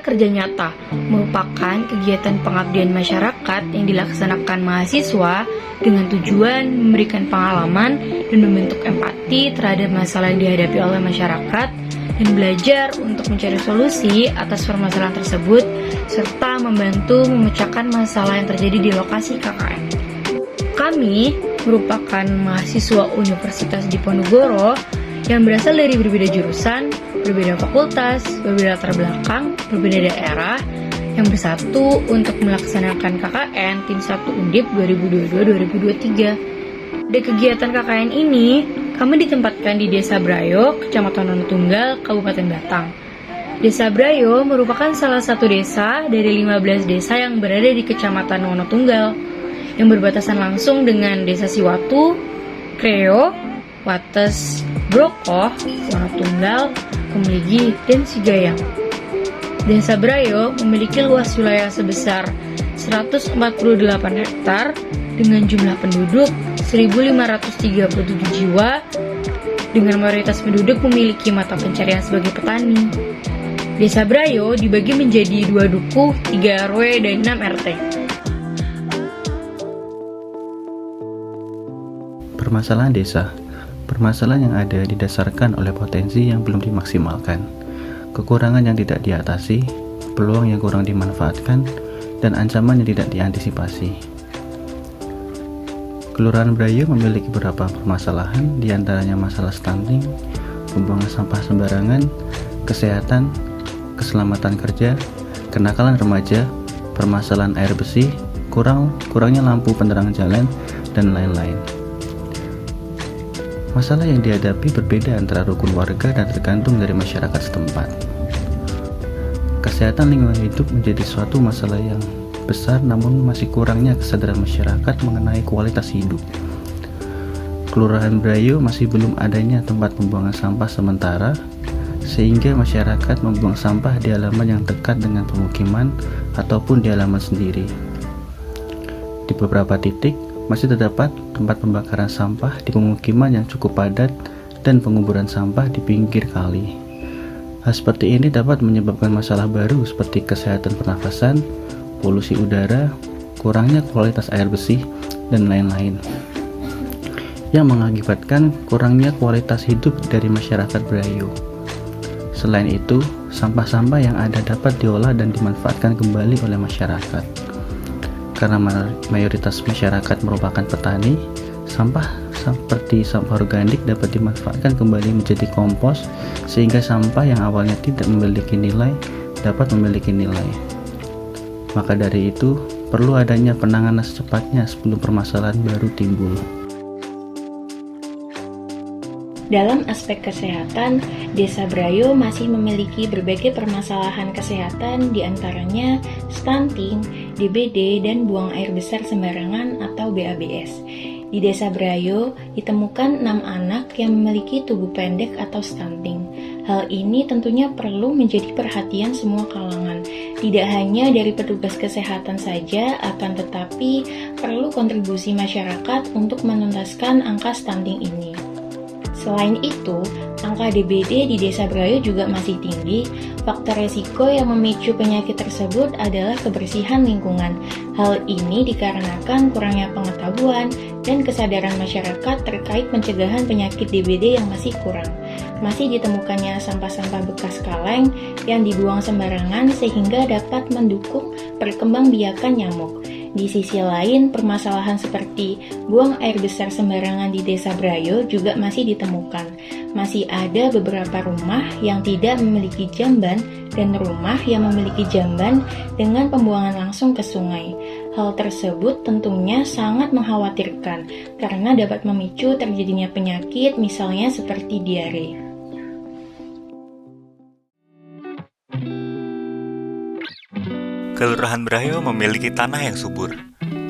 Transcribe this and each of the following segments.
Kerja Nyata merupakan kegiatan pengabdian masyarakat yang dilaksanakan mahasiswa dengan tujuan memberikan pengalaman dan membentuk empati terhadap masalah yang dihadapi oleh masyarakat dan belajar untuk mencari solusi atas permasalahan tersebut serta membantu memecahkan masalah yang terjadi di lokasi KKN. Kami merupakan mahasiswa Universitas Diponegoro yang berasal dari berbeda jurusan, berbeda fakultas, berbeda latar belakang, berbeda daerah, yang bersatu untuk melaksanakan KKN Tim 1 Undip 2022-2023. Di kegiatan KKN ini, kami ditempatkan di Desa Brayo, Kecamatan Wonotunggal, Kabupaten Batang. Desa Brayo merupakan salah satu desa dari 15 desa yang berada di Kecamatan Wonotunggal, yang berbatasan langsung dengan Desa Siwatu, Kreo, Wates, Brokoh, Wonotunggal, Kemligi, dan Sigayang. Desa Brayo memiliki luas wilayah sebesar 148 hektar dengan jumlah penduduk 1.537 jiwa, dengan mayoritas penduduk memiliki mata pencarian sebagai petani. Desa Brayo dibagi menjadi 2 dukuh, 3 RW, dan 6 RT. Permasalahan desa. Permasalahan yang ada didasarkan oleh potensi yang belum dimaksimalkan, kekurangan yang tidak diatasi, peluang yang kurang dimanfaatkan, dan ancaman yang tidak diantisipasi. Kelurahan Brayo memiliki beberapa permasalahan, diantaranya masalah stunting, pembuangan sampah sembarangan, kesehatan, keselamatan kerja, kenakalan remaja, permasalahan air bersih, kurangnya lampu penerangan jalan, dan lain-lain. Masalah yang dihadapi berbeda antara rukun warga dan tergantung dari masyarakat setempat. Kesehatan lingkungan hidup menjadi suatu masalah yang besar, namun masih kurangnya kesadaran masyarakat mengenai kualitas hidup. Kelurahan Brayo masih belum adanya tempat pembuangan sampah sementara, sehingga masyarakat membuang sampah di halaman yang dekat dengan pemukiman ataupun di halaman sendiri. Di beberapa titik masih terdapat tempat pembakaran sampah di pemukiman yang cukup padat dan penguburan sampah di pinggir kali. Hal seperti ini dapat menyebabkan masalah baru seperti kesehatan pernafasan, polusi udara, kurangnya kualitas air bersih, dan lain-lain, yang mengakibatkan kurangnya kualitas hidup dari masyarakat Brayo. Selain itu, sampah-sampah yang ada dapat diolah dan dimanfaatkan kembali oleh masyarakat. Karena mayoritas masyarakat merupakan petani, sampah seperti sampah organik dapat dimanfaatkan kembali menjadi kompos, sehingga sampah yang awalnya tidak memiliki nilai dapat memiliki nilai. Maka dari itu, perlu adanya penanganan secepatnya sebelum permasalahan baru timbul. Dalam aspek kesehatan, Desa Brayo masih memiliki berbagai permasalahan kesehatan, diantaranya stunting, DBD, dan buang air besar sembarangan atau BABS. Di Desa Brayo ditemukan 6 anak yang memiliki tubuh pendek atau stunting. Hal ini tentunya perlu menjadi perhatian semua kalangan, tidak hanya dari petugas kesehatan saja, akan tetapi perlu kontribusi masyarakat untuk menuntaskan angka stunting ini. Selain itu, angka DBD di Desa Brayo juga masih tinggi. Faktor resiko yang memicu penyakit tersebut adalah kebersihan lingkungan. Hal ini dikarenakan kurangnya pengetahuan dan kesadaran masyarakat terkait pencegahan penyakit DBD yang masih kurang. Masih ditemukannya sampah-sampah bekas kaleng yang dibuang sembarangan sehingga dapat mendukung perkembangbiakan nyamuk. Di sisi lain, permasalahan seperti buang air besar sembarangan di Desa Brayo juga masih ditemukan. Masih ada beberapa rumah yang tidak memiliki jamban dan rumah yang memiliki jamban dengan pembuangan langsung ke sungai. Hal tersebut tentunya sangat mengkhawatirkan karena dapat memicu terjadinya penyakit misalnya seperti diare. Kelurahan Brayo memiliki tanah yang subur.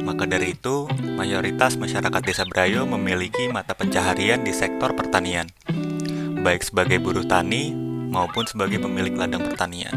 Maka dari itu, mayoritas masyarakat Desa Brayo memiliki mata pencaharian di sektor pertanian, baik sebagai buruh tani maupun sebagai pemilik ladang pertanian.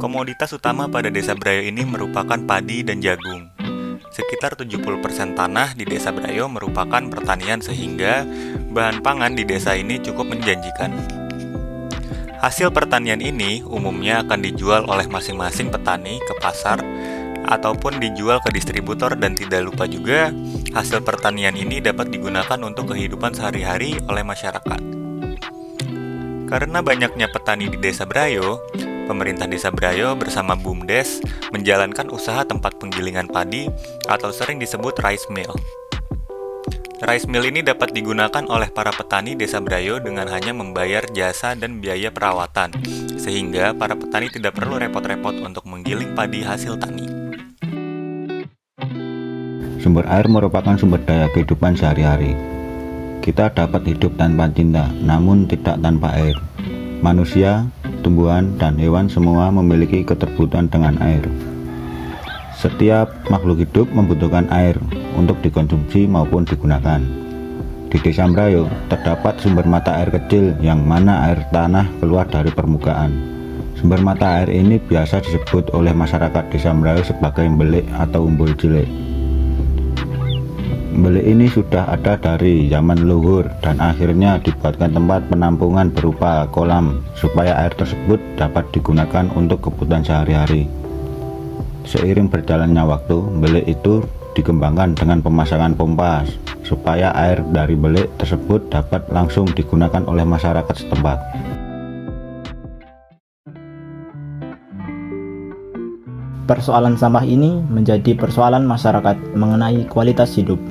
Komoditas utama pada Desa Brayo ini merupakan padi dan jagung. Sekitar 70% tanah di Desa Brayo merupakan pertanian sehingga bahan pangan di desa ini cukup menjanjikan. Hasil pertanian ini umumnya akan dijual oleh masing-masing petani ke pasar ataupun dijual ke distributor, dan tidak lupa juga hasil pertanian ini dapat digunakan untuk kehidupan sehari-hari oleh masyarakat. Karena banyaknya petani di Desa Brayo, pemerintah Desa Brayo bersama BUMDes menjalankan usaha tempat penggilingan padi atau sering disebut rice mill. Rice mill ini dapat digunakan oleh para petani Desa Brayo dengan hanya membayar jasa dan biaya perawatan, sehingga para petani tidak perlu repot-repot untuk menggiling padi hasil tani. Sumber air merupakan sumber daya kehidupan sehari-hari. Kita dapat hidup tanpa cinta, namun tidak tanpa air. Manusia, tumbuhan, dan hewan semua memiliki keterbutuhan dengan air. Setiap makhluk hidup membutuhkan air untuk dikonsumsi maupun digunakan. Di Desa Brayo terdapat sumber mata air kecil yang mana air tanah keluar dari permukaan. Sumber mata air ini biasa disebut oleh masyarakat Desa Brayo sebagai belik atau umbul cilik. Belik ini sudah ada dari zaman leluhur dan akhirnya dibuatkan tempat penampungan berupa kolam supaya air tersebut dapat digunakan untuk kebutuhan sehari-hari. Seiring berjalannya waktu, belik itu dikembangkan dengan pemasangan pompa supaya air dari belik tersebut dapat langsung digunakan oleh masyarakat setempat. Persoalan sampah ini menjadi persoalan masyarakat mengenai kualitas hidup.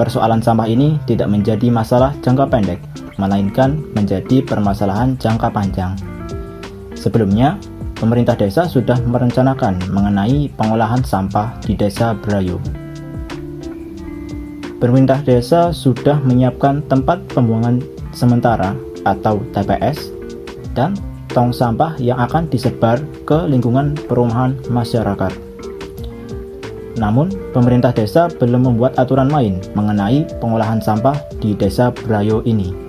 Persoalan sampah ini tidak menjadi masalah jangka pendek, melainkan menjadi permasalahan jangka panjang. Sebelumnya, pemerintah desa sudah merencanakan mengenai pengolahan sampah di Desa Brayo. Pemerintah desa sudah menyiapkan tempat pembuangan sementara atau TPS dan tong sampah yang akan disebar ke lingkungan perumahan masyarakat. Namun, pemerintah desa belum membuat aturan main mengenai pengolahan sampah di Desa Brayo ini.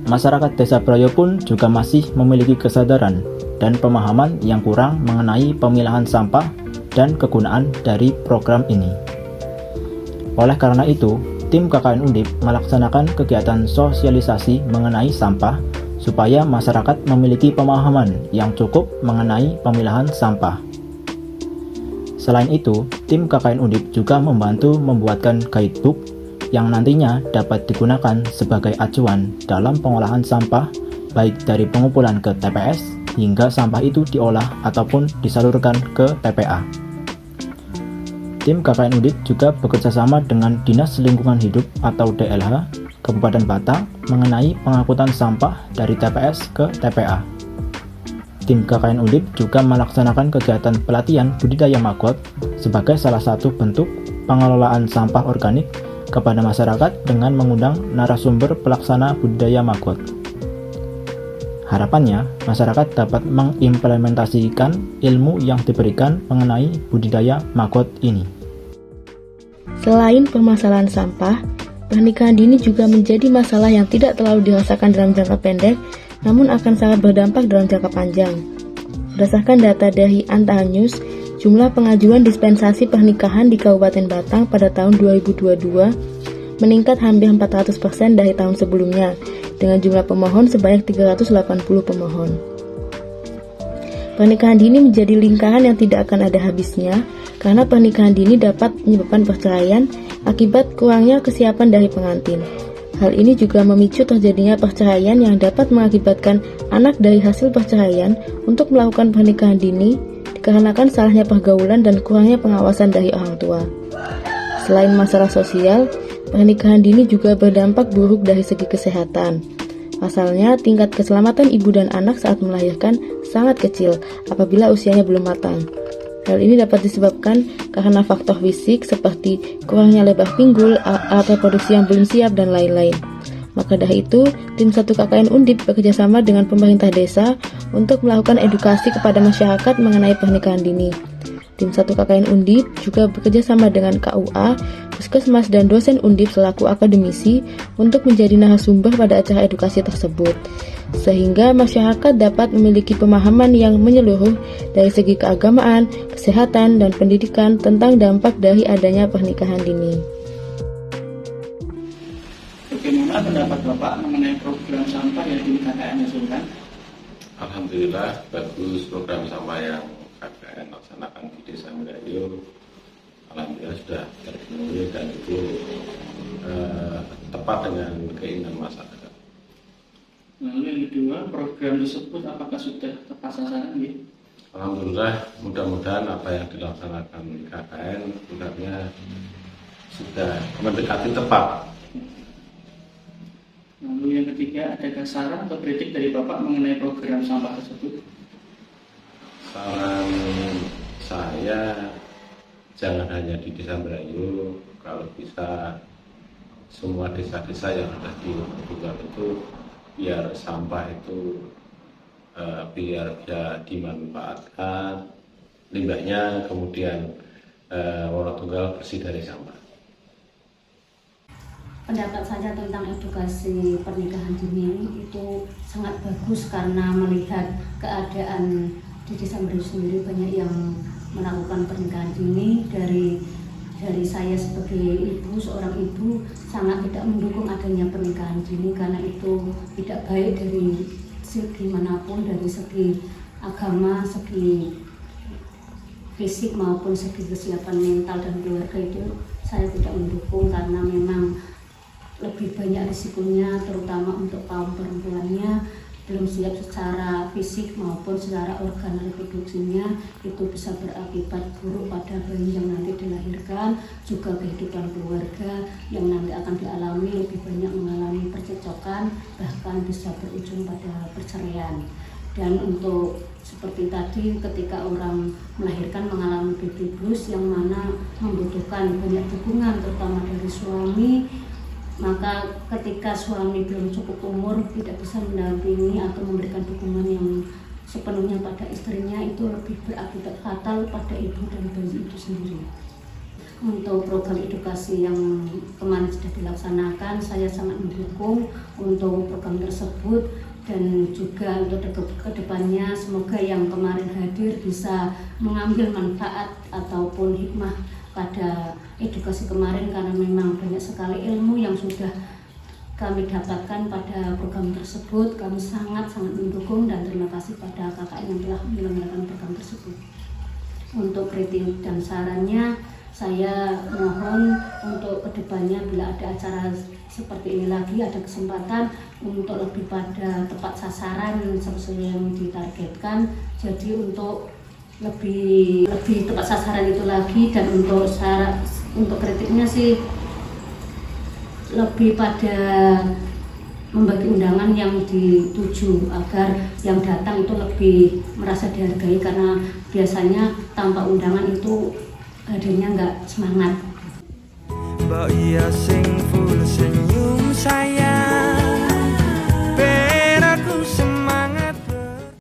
Masyarakat Desa Brayo pun juga masih memiliki kesadaran dan pemahaman yang kurang mengenai pemilahan sampah dan kegunaan dari program ini. Oleh karena itu, tim KKN Undip melaksanakan kegiatan sosialisasi mengenai sampah supaya masyarakat memiliki pemahaman yang cukup mengenai pemilahan sampah. Selain itu, tim KKN Undip juga membantu membuatkan guidebook yang nantinya dapat digunakan sebagai acuan dalam pengolahan sampah baik dari pengumpulan ke TPS hingga sampah itu diolah ataupun disalurkan ke TPA. Tim KKN Undip juga bekerjasama dengan Dinas Lingkungan Hidup atau DLH Kabupaten Batang mengenai pengangkutan sampah dari TPS ke TPA. Tim KKN Undip juga melaksanakan kegiatan pelatihan budidaya maggot sebagai salah satu bentuk pengelolaan sampah organik kepada masyarakat dengan mengundang narasumber pelaksana budidaya maggot. Harapannya, masyarakat dapat mengimplementasikan ilmu yang diberikan mengenai budidaya maggot ini. Selain permasalahan sampah, pernikahan dini juga menjadi masalah yang tidak terlalu dirasakan dalam jangka pendek, namun akan sangat berdampak dalam jangka panjang. Berdasarkan data dari Antara News, jumlah pengajuan dispensasi pernikahan di Kabupaten Batang pada tahun 2022 meningkat hampir 400% dari tahun sebelumnya, dengan jumlah pemohon sebanyak 380 pemohon. Pernikahan dini menjadi lingkaran yang tidak akan ada habisnya, karena pernikahan dini dapat menyebabkan perceraian akibat kurangnya kesiapan dari pengantin. Hal ini juga memicu terjadinya perceraian yang dapat mengakibatkan anak dari hasil perceraian untuk melakukan pernikahan dini dikarenakan salahnya pergaulan dan kurangnya pengawasan dari orang tua. Selain masalah sosial, pernikahan dini juga berdampak buruk dari segi kesehatan. Pasalnya, tingkat keselamatan ibu dan anak saat melahirkan sangat kecil apabila usianya belum matang. Hal ini dapat disebabkan karena faktor fisik seperti kurangnya lebar pinggul, alat reproduksi yang belum siap, dan lain-lain. Maka dari itu, tim 1 KKN Undip bekerjasama dengan pemerintah desa untuk melakukan edukasi kepada masyarakat mengenai pernikahan dini. Tim 1 KKN Undip juga bekerjasama dengan KUA, Puskesmas, dan dosen Undip selaku akademisi untuk menjadi narasumber pada acara edukasi tersebut, sehingga masyarakat dapat memiliki pemahaman yang menyeluruh dari segi keagamaan, kesehatan, dan pendidikan tentang dampak dari adanya pernikahan dini. Bagaimana pendapat Bapak mengenai program sampah yang di KKN Sultan? Alhamdulillah bagus program sampah yang KKN laksanakan di Desa Merayu. Alhamdulillah sudah terpenuhi dan itu tepat dengan keinginan masyarakat. Lalu yang kedua, program tersebut apakah sudah tepat sasaran? Alhamdulillah, mudah-mudahan apa yang dilaksanakan KKN sebenarnya sudah mendekati tepat. Lalu yang ketiga, adakah saran atau kritik dari Bapak mengenai program sampah tersebut? Saran saya, jangan hanya di Desa Merayu, kalau bisa semua desa-desa yang ada di Tunggal itu biar sampah itu biar bisa dimanfaatkan, limbahnya kemudian Wonotunggal bersih dari sampah. Pendapat saya tentang edukasi pernikahan dini itu sangat bagus karena melihat keadaan di Desa Merayu sendiri banyak yang melakukan pernikahan dini. Dari saya sebagai ibu, seorang ibu sangat tidak mendukung adanya pernikahan dini karena itu tidak baik dari segi manapun, dari segi agama, segi fisik maupun segi kesiapan mental dan keluarga itu saya tidak mendukung karena memang lebih banyak risikonya, terutama untuk kaum perempuannya belum siap secara fisik maupun secara organ reproduksinya, itu bisa berakibat buruk pada bayi yang nanti dilahirkan, juga kehidupan keluarga yang nanti akan dialami lebih banyak mengalami percecokan, bahkan bisa berujung pada perceraian. Dan untuk seperti tadi, ketika orang melahirkan mengalami baby blues yang mana membutuhkan banyak dukungan terutama dari suami, maka ketika suami belum cukup umur tidak bisa mendampingi atau memberikan dukungan yang sepenuhnya pada istrinya, itu lebih berakibat fatal pada ibu dan bayi itu sendiri. Untuk program edukasi yang kemarin sudah dilaksanakan, saya sangat mendukung untuk program tersebut, dan juga untuk kedepannya semoga yang kemarin hadir bisa mengambil manfaat ataupun hikmah pada edukasi kemarin, karena memang banyak sekali ilmu yang sudah kami dapatkan pada program tersebut. Kami sangat-sangat mendukung dan terima kasih pada KKN yang telah menyelenggarakan program tersebut. Untuk kritik dan sarannya, saya mohon untuk kedepannya bila ada acara seperti ini lagi, ada kesempatan untuk lebih pada tepat sasaran sesuai yang ditargetkan. Jadi untuk lebih tepat sasaran itu lagi, dan untuk kritiknya sih lebih pada membagi undangan yang dituju agar yang datang itu lebih merasa dihargai, karena biasanya tanpa undangan itu hadirnya nggak semangat. Mbak iya sing